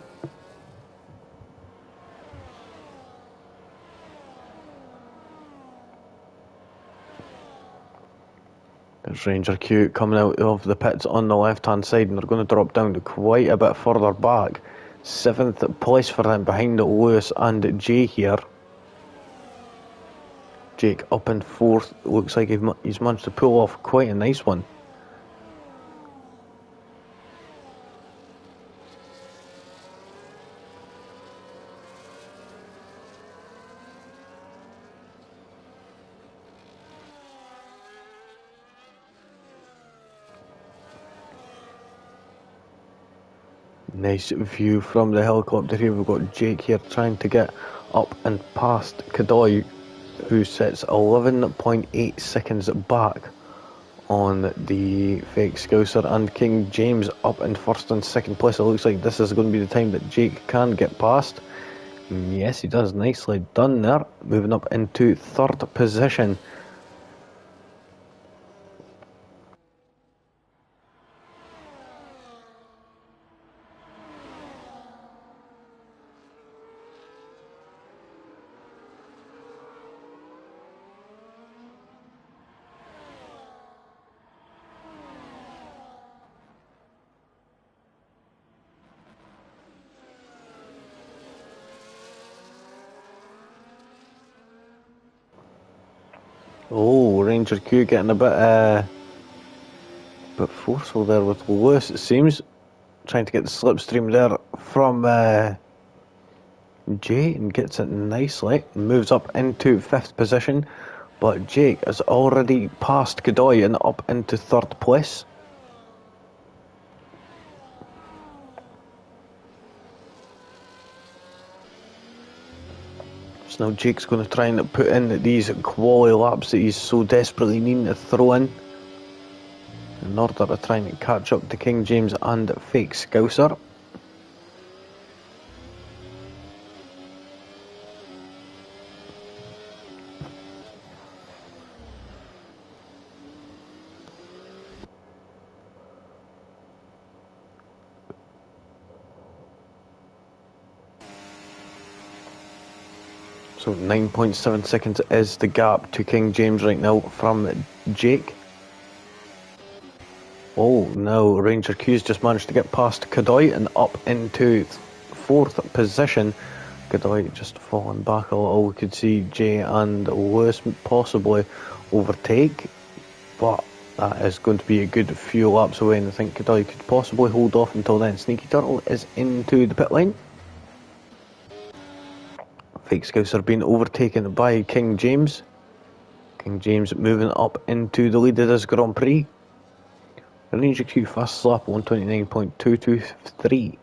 There's Ranger Q coming out of the pits on the left hand side, and they're going to drop down to quite a bit further back. 7th place for them behind Lewis and Jay here. Jake up in 4th. Looks like he's managed to pull off quite a nice one. Nice view from the helicopter here. We've got Jake here trying to get up and past Kadoy, who sits 11.8 seconds back on the Fake Scouser, and King James up in 1st and 2nd place. It looks like this is going to be the time that Jake can get past. Yes, he does. Nicely done there. Moving up into 3rd position. Oh, Ranger Q getting a bit forceful there with Lewis, it seems. Trying to get the slipstream there from Jay, and gets it nicely. Moves up into 5th position, but Jake has already passed Godoy and up into 3rd place. So now Jake's going to try and put in these quality laps that he's so desperately needing to throw in order to try and catch up to King James and Fake Scouser. So 9.7 seconds is the gap to King James right now from Jake. Oh, now Ranger Q's just managed to get past Godoy and up into 4th position. Godoy just falling back a little. We could see Jay and Lewis possibly overtake, but that is going to be a good few laps away, and I think Godoy could possibly hold off until then. Sneaky Turtle is into the pit lane. Fake Scouser being overtaken by King James. King James moving up into the lead of this Grand Prix. Ranger Q fast lap 129.223.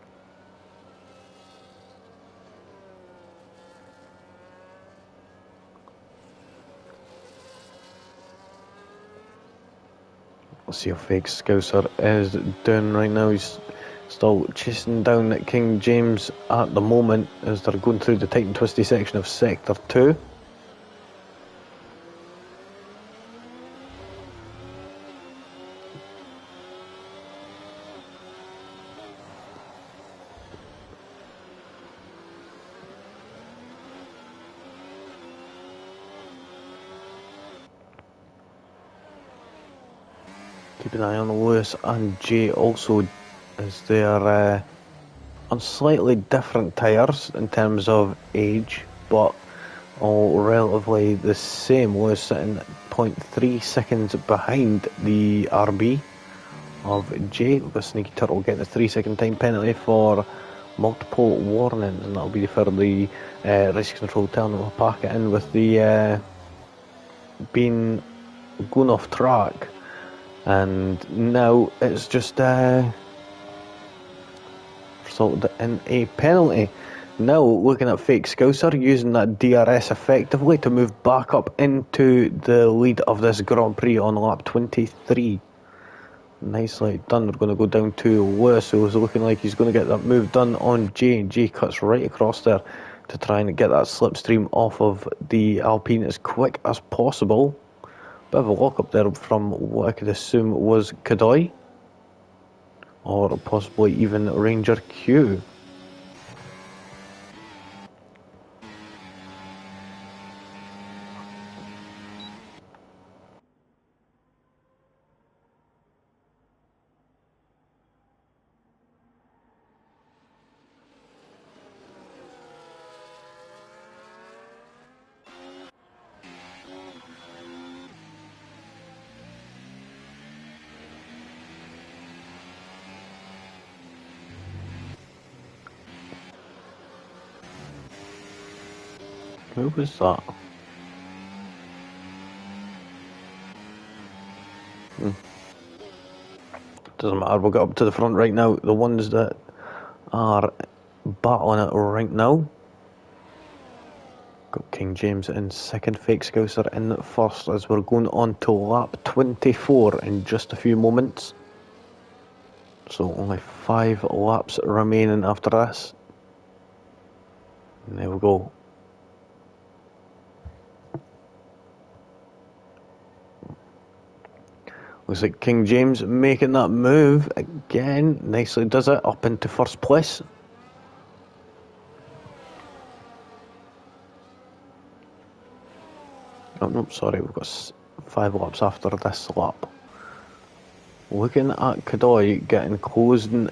Let's see how Fake Scouser is doing right now. He's still chasing down King James at the moment as they're going through the tight and twisty section of Sector 2. Keep an eye on Lewis and Jay also, as they are on slightly different tyres in terms of age, but all relatively the same. Lewis sitting 0.3 seconds behind the RB of Jay. We've got Sneaky Turtle getting a 3-second time penalty for multiple warnings, and that'll be for the race control telling them to pack it in with the being going off track. And now it's just resulted in a penalty. Now looking at Fake Scouser using that DRS effectively to move back up into the lead of this Grand Prix on lap 23. Nicely done. We're going to go down to Lewis, who's looking like he's going to get that move done on Jay. Jay cuts right across there to try and get that slipstream off of the Alpine as quick as possible. Bit of a lock up there from what I could assume was Godoy, or possibly even Ranger Q. Who was that? Doesn't matter, we'll get up to the front right now. The ones that are battling it right now. Got King James in second, Fake Scouser in first, as we're going on to lap 24 in just a few moments. So only 5 laps remaining after this. And there we go. Looks like King James making that move again. Nicely does it, up into first place. Oh, no, sorry, we've got 5 laps after this lap. Looking at Godoy getting closed in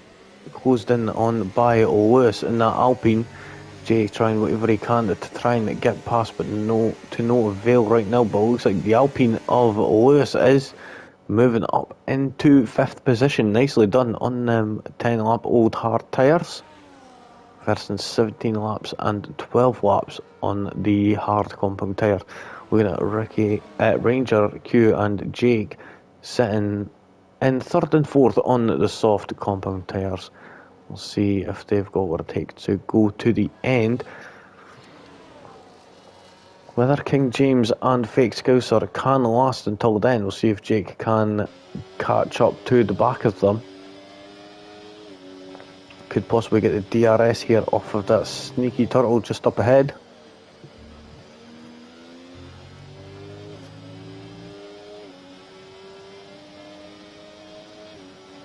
on by Lewis in that Alpine. Jake trying whatever he can to try and get past, but no avail right now. But it looks like the Alpine of Lewis is moving up into 5th position. Nicely done on them 10 lap old hard tyres. Versus 17 laps and 12 laps on the hard compound tyre. We're looking at Ranger, Q and Jake sitting in 3rd and 4th on the soft compound tyres. We'll see if they've got what it takes to go to the end. Whether King James and Fake Scouser can last until then, we'll see if Jake can catch up to the back of them. Could possibly get the DRS here off of that sneaky turtle just up ahead.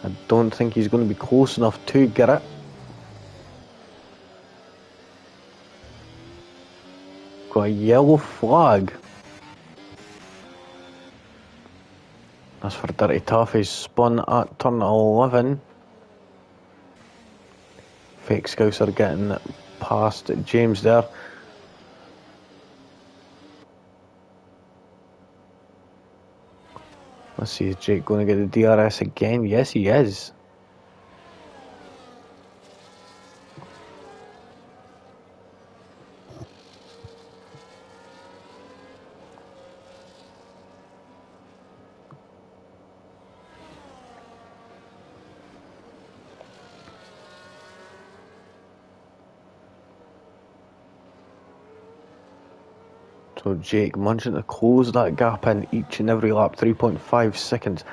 I don't think he's going to be close enough to get it. Got a yellow flag. That's for Dirty Tough. He's spun at turn 11. Fake Scouser getting past James there. Let's see, is Jake going to get the DRS again? Yes, he is. So Jake managing to close that gap in each and every lap, 3.5 seconds.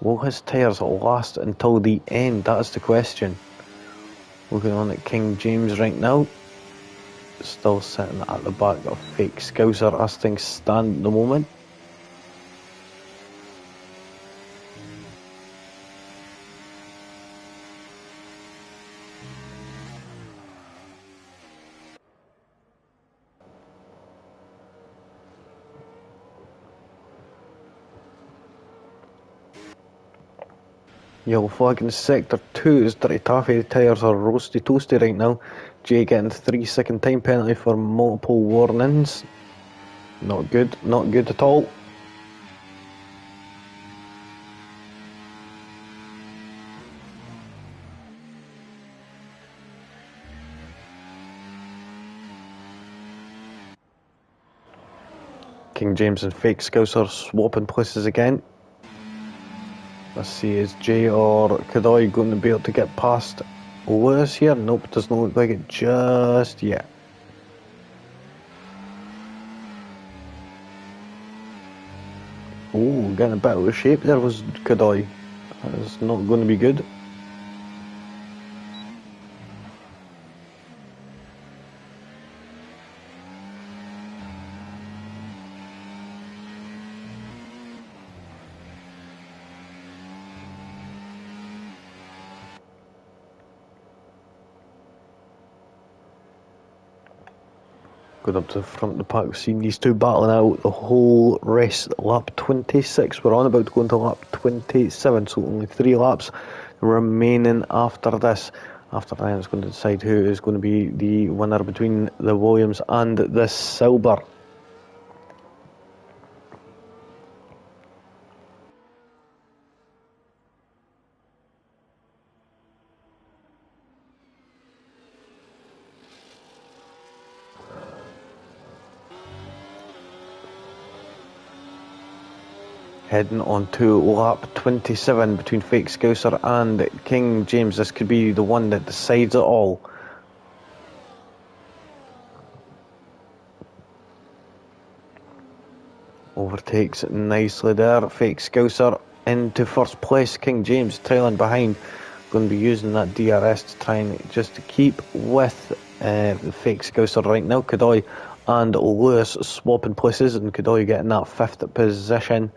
Will his tyres last until the end? That is the question. Looking on at King James right now. Still sitting at the back of Fake Scouser as things stand at the moment. Yellow flag in sector 2 is Dirty Taffy. The tyres are roasty toasty right now. Jay getting 3-second time penalty for multiple warnings. Not good at all. King James and Fake Scouser swapping places again. Let's see, is Jay or Kadoi going to be able to get past Lewis here? Nope, doesn't look like it just yet. Oh, getting a bit out of shape there was Kadoi. That's not going to be good. Going up to the front of the pack, we've seen these two battling out the whole rest. Lap 26, we're on about to go into lap 27, so only 3 laps remaining after this. After that, it's going to decide who is going to be the winner between the Williams and the Silver. Heading on to lap 27 between Fake Scouser and King James. This could be the one that decides it all. Overtakes nicely there. Fake Scouser into first place. King James trailing behind. Going to be using that DRS to try and just to keep with the Fake Scouser right now. Kadoi and Lewis swapping places, and Kadoi getting that 5th position.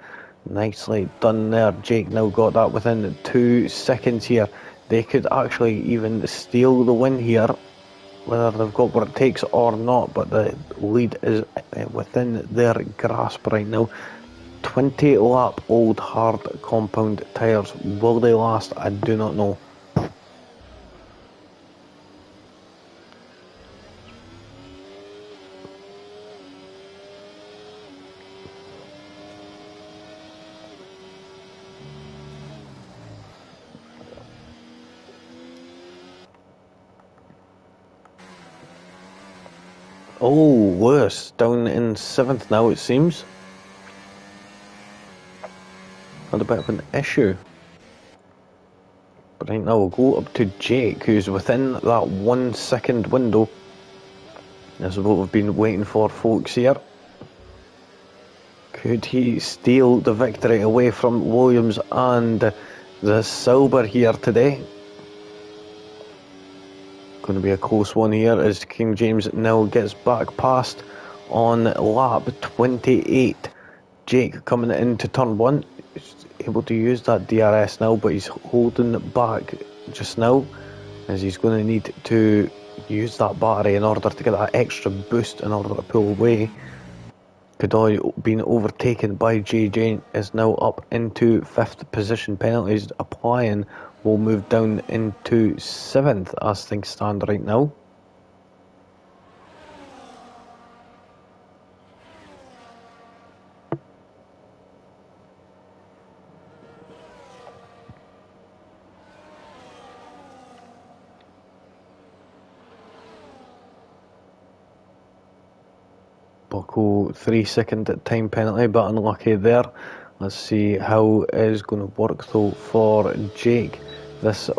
Nicely done there. Jake now got that within 2 seconds here. They could actually even steal the win here, whether they've got what it takes or not, but the lead is within their grasp right now. 20 lap old hard compound tyres. Will they last? I do not know. Oh, Lewis down in 7th now, it seems. Had a bit of an issue. But right now we'll go up to Jake, who's within that 1 second window. This is what we've been waiting for, folks, here. Could he steal the victory away from Williams and the Silver here today? Going to be a close one here as King James now gets back past on lap 28. Jake coming into turn 1. He's able to use that DRS now, but he's holding back just now as he's going to need to use that battery in order to get that extra boost in order to pull away. Godoy being overtaken by JJ is now up into 5th position. Penalties applying will move down into 7th as things stand right now. Bucko 3-second time penalty, but unlucky there. Let's see how it is going to work though for Jake. This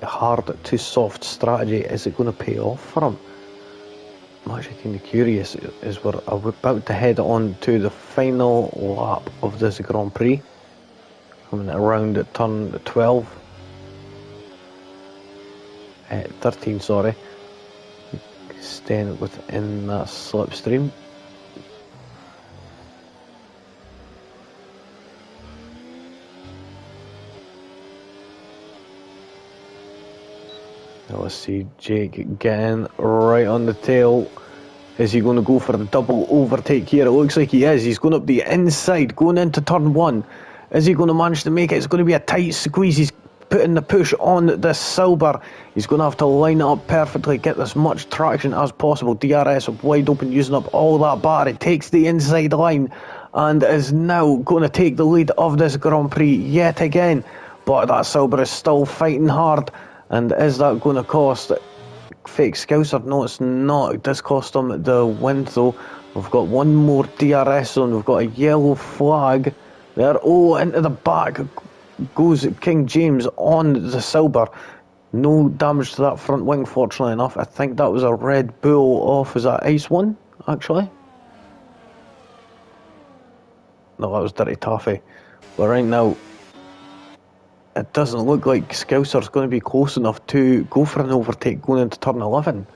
hard to soft strategy, is it going to pay off for him? I'm actually kind of curious as we're about to head on to the final lap of this Grand Prix. Coming around at turn 12. 13, sorry. Staying within that slipstream. Now let's see Jake getting right on the tail. Is he going to go for the double overtake here? It looks like he is. He's going up the inside, going into turn 1. Is he going to manage to make it? It's going to be a tight squeeze. He's putting the push on the Silver. He's going to have to line it up perfectly, get as much traction as possible. DRS wide open, using up all that battery. Takes the inside line and is now going to take the lead of this Grand Prix yet again. But that Silver is still fighting hard. And is that going to cost Fake Scouser? No, it's not. It does cost him the win though. We've got one more DRS zone. We've got a yellow flag there. Oh, into the back goes King James on the Silver. No damage to that front wing, fortunately enough. I think that was a Red Bull off. Is that Ice 1, actually? No, that was Dirty Toffee. But right now, it doesn't look like Scouser's going to be close enough to go for an overtake going into turn 11.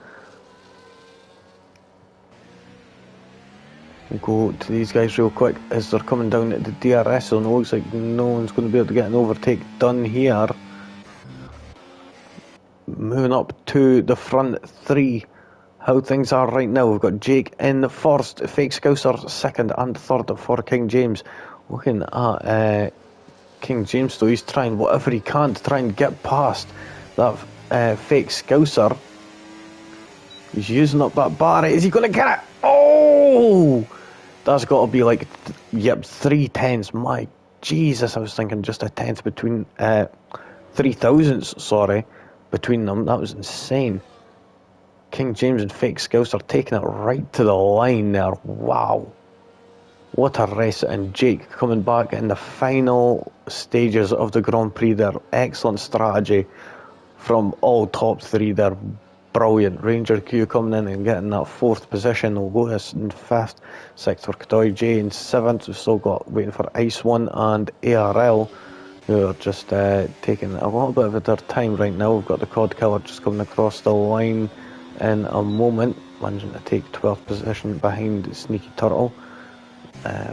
We'll go to these guys real quick as they're coming down at the DRS zone. It looks like no one's going to be able to get an overtake done here. Moving up to the front 3. How things are right now. We've got Jake in first, Fake Scouser 2nd and 3rd for King James. Looking at King James though, he's trying whatever he can to try and get past that Fake Scouser. He's using up that bar. Is he going to get it? Oh! That's got to be like, 3 tenths. My Jesus, I was thinking just a tenth between, 3 thousandths, sorry, between them. That was insane. King James and Fake Scouser taking it right to the line there. Wow. What a race. And Jake coming back in the final stages of the Grand Prix there. Excellent strategy from all top 3 there. Brilliant. Ranger Q coming in and getting that 4th position. Lewis in 5th. 6th for Kadoy J in 7th. We've still got waiting for Ice 1 and ARL, who are just taking a little bit of their time right now. We've got the Cod Killer just coming across the line in a moment, managing to take 12th position behind Sneaky Turtle.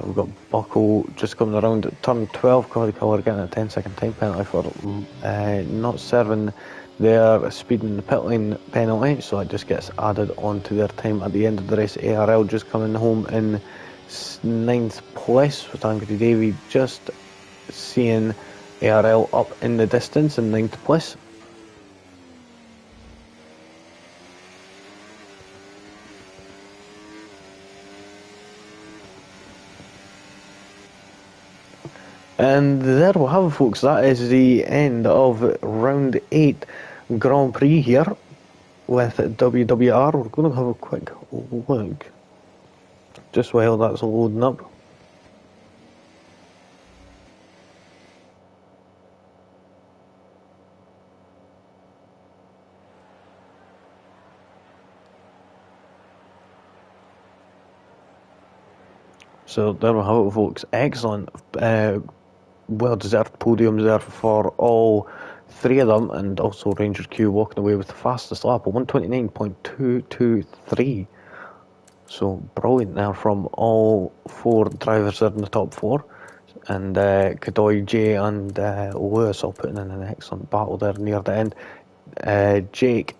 We've got Bucko just coming around at turn 12. Cod Killer getting a 10-second time penalty for not serving their speed in the pit lane penalty, so it just gets added on to their time at the end of the race. ARL just coming home in 9th place, with Angry Davey just seeing ARL up in the distance in 9th place. And there we have it, folks. That is the end of round 8 Grand Prix here. with WWR. We're going to have a quick look just while that's loading up. So there we have it, folks. Excellent. Well-deserved podiums there for all three of them, and also Ranger Q walking away with the fastest lap of 129.223. So brilliant there from all four drivers there in the top four. And Godoy, Jay and Lewis all putting in an excellent battle there near the end. Jake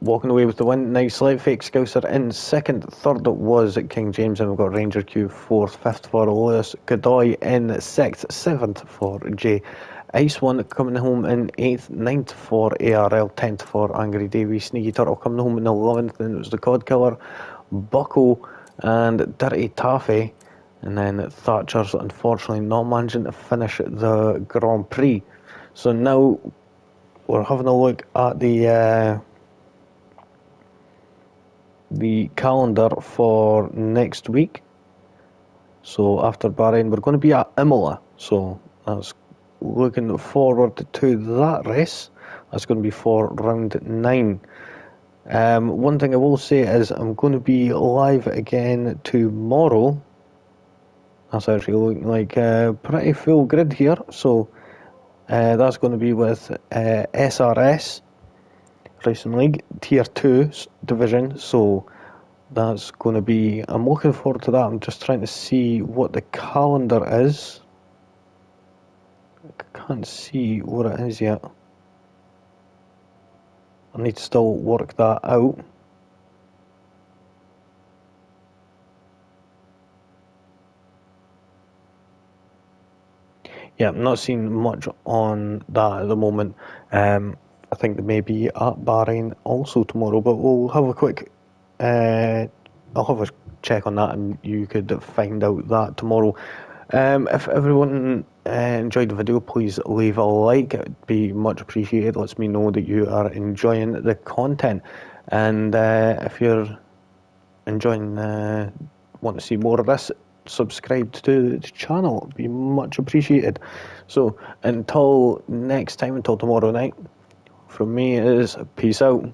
walking away with the win. Nicely. Fake Scouser in second. Third was King James, and we've got Ranger Q fourth. Fifth for Lewis. Godoy in sixth. Seventh for Jay. Ice One coming home in eighth. Ninth for ARL. 10th for Angry Davey. Sneaky Turtle coming home in 11th. Then it was the Cod Killer, Buckle and Dirty Taffy. And then Thatcher's unfortunately not managing to finish the Grand Prix. So now we're having a look at the calendar for next week. So after Bahrain, we're going to be at Imola. So that's looking forward to that race. That's going to be for round 9. One thing I will say is I'm going to be live again tomorrow. That's actually looking like a pretty full grid here. So that's going to be with SRS Racing League Tier 2 division. So that's going to be, I'm looking forward to that. I'm just trying to see what the calendar is. I can't see what it is yet. I need to still work that out. Yeah, I'm not seeing much on that at the moment. I think they may be at Bahrain also tomorrow, but we'll have a quick, I'll have a check on that and you could find out that tomorrow. If everyone enjoyed the video, please leave a like. It would be much appreciated. It lets me know that you are enjoying the content. And if you're enjoying, want to see more of this, subscribe to the channel. It would be much appreciated. So until next time, until tomorrow night, from me it is peace out.